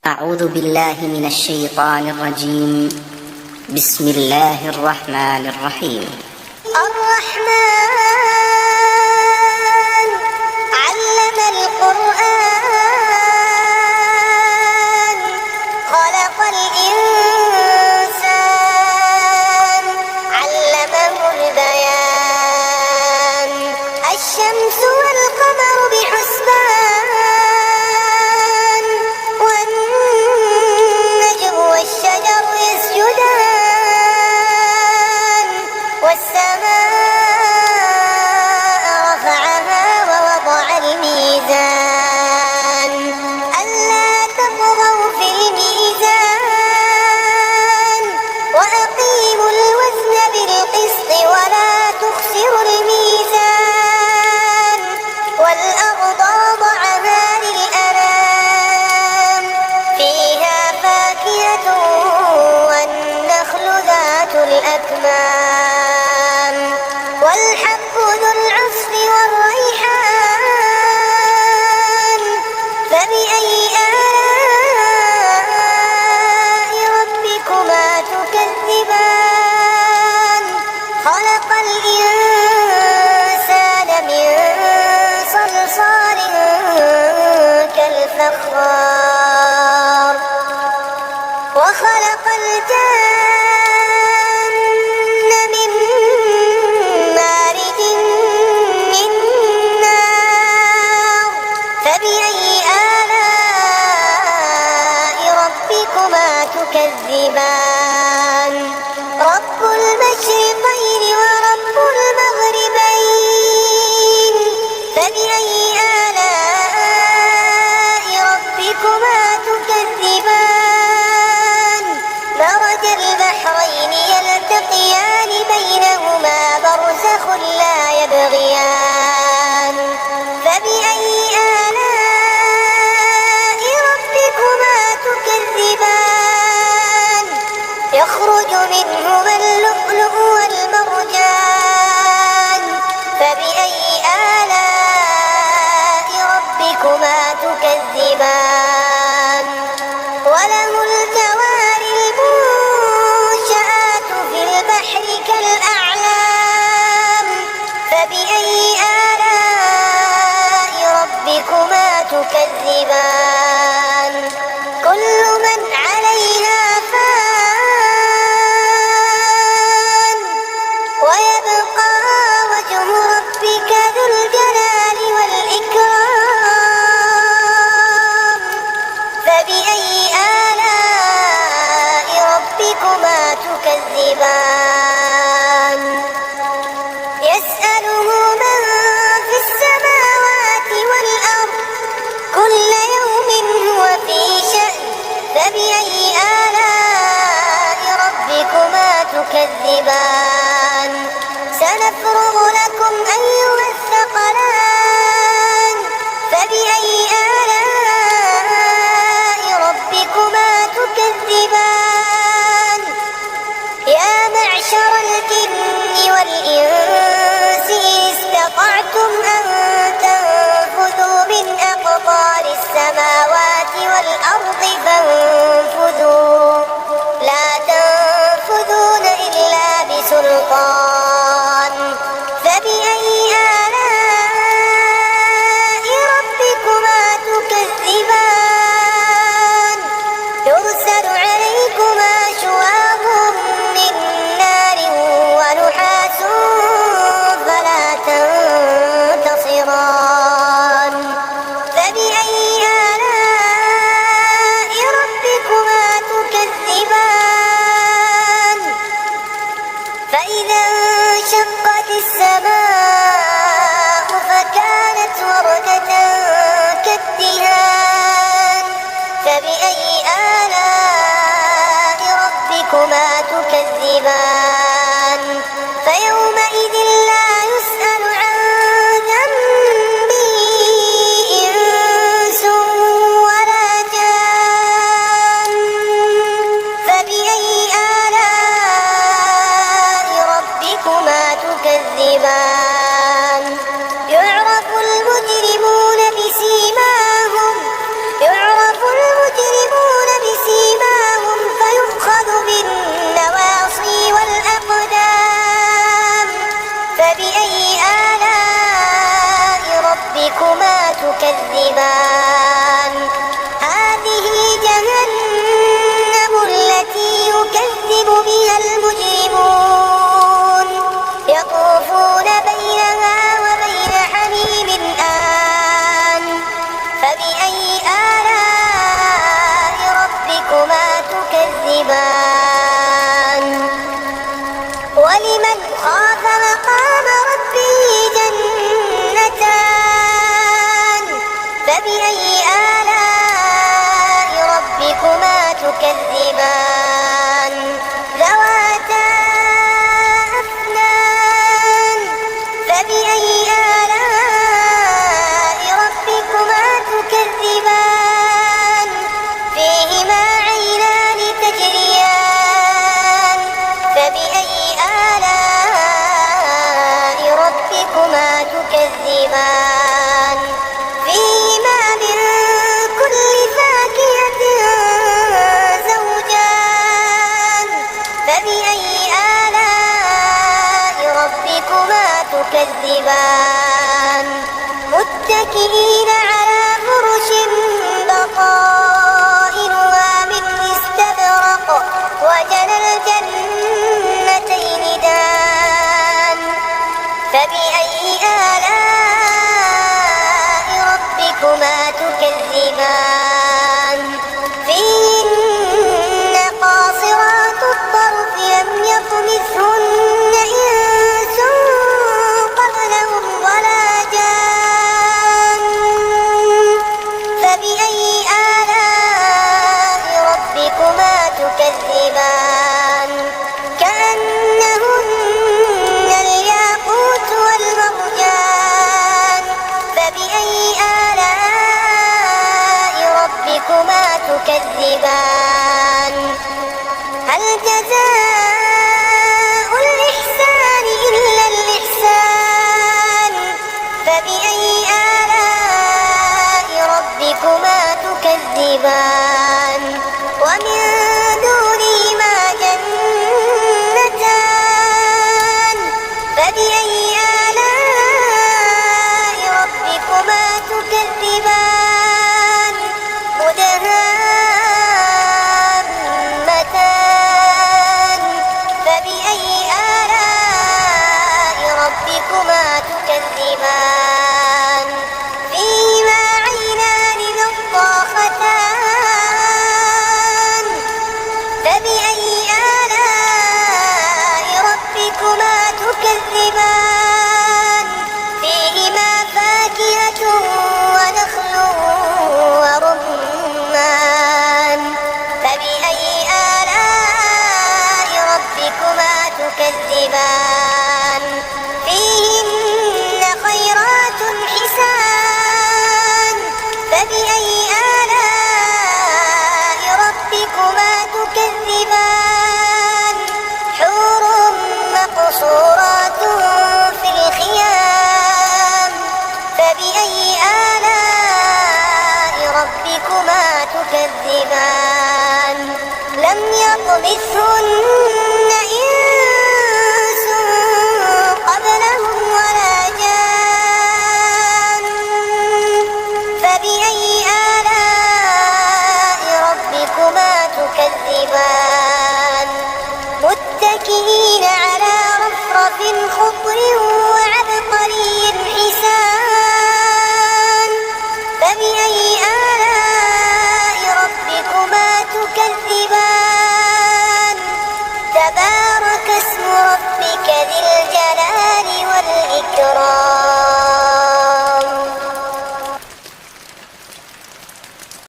أعوذ بالله من الشيطان الرجيم. بسم الله الرحمن الرحيم. الرحمن علم القرآن خلق الإنسان علمه البيان الشمس والقمر بحسبان والنجم والشجر يسجدان والسماء رفعها ووضع الميزان ألا تطغوا في الميزان وأقيموا الوزن بالقسط ولا تخسروا الميزان والأرض وضعها للأنام فيها فاكهة والنخل ذات الأكمام والحب ذو العصف والريحان فبأي آلاء ربكما تكذبان خلق الإنسان من صلصال كالفخار وخلق الجان من مارج من نار فبأي آلاء ربكما تكذبان رب المشرقين ورب المغربين فبأي آلاء ربكما تكذبان مرج البحرين يلتقيان بينهما برزخ لا يبغيان فبأي آلاء ربكما تكذبان يخرج منهما اللؤلؤ والمرجان فبأي آلاء ربكما تكذبان وله الجوار المنشآت في البحر كالأعلام فبأي آلاء ربكما تكذبان كل من عليها فان ويبقى وجه ربك ذو الجلال والإكرام فبأي آلاء ربكما تكذبان يسأله من في السماوات والأرض كل يوم هو في شأن فبأي آلاء ربكما تكذبان سنفرغ لكم أيها الثقلان فبأي آلاء ربكما تكذبان يا معشر الجن والإنس إن استطعتم أن تنفذوا من أقطار السماوات والأرض فانفذوا لا تنفذون إلا بسلطان فبأي آلاء ربكما تكذبان يرسل عليكما شواظ من نار ونحاس فلا تنتصران فبأي آلاء فبأي آلاء ربكما تكذبان ذواتا أفنان فبأي آلاء ربكما تكذبان فيهما عينان تجريان فبأي آلاء ربكما تكذبان فيهما من كل فاكهة زوجان فبأي آلاء ربكما تكذبان متكئين على فرش بطائنها من استبرق وجنى الجنتين دان فبأي آلاء ربكما تكذبان فيهن قاصرات الطرف لم يطمثهن إنس قبلهم ولا جان فبأي آلاء ربكما تكذبان كأنهن الياقوت والمرجان فبأي آلاء ربكما تكذبان هل جزاء الإحسان إلا الإحسان فبأي آلاء ربكما تكذبان ومن دونهما جنتان فبأي آلاء ربكما تكذبان مدهامتان فبأي آلاء ربكما تكذبان فيهما عينان نضاختان فبأي آلاء ربكما تكذبان فيهما فاكهة ونخل ورمان فبأي آلاء ربكما تكذبان فيهن خيرات حسان فبأي آلاء ربكما تكذبان حور مقصورات في الخيام فبأي آلاء ربكما تكذبان لم يطمثهن إنس قبلهم ولا جان فبأي آلاء ربكما تكذبان متكئين على رفرف خضر وعبقري حسان فبأي آلاء ربكما تكذبان تبارك اسم ربك ذي الجلال والإكرام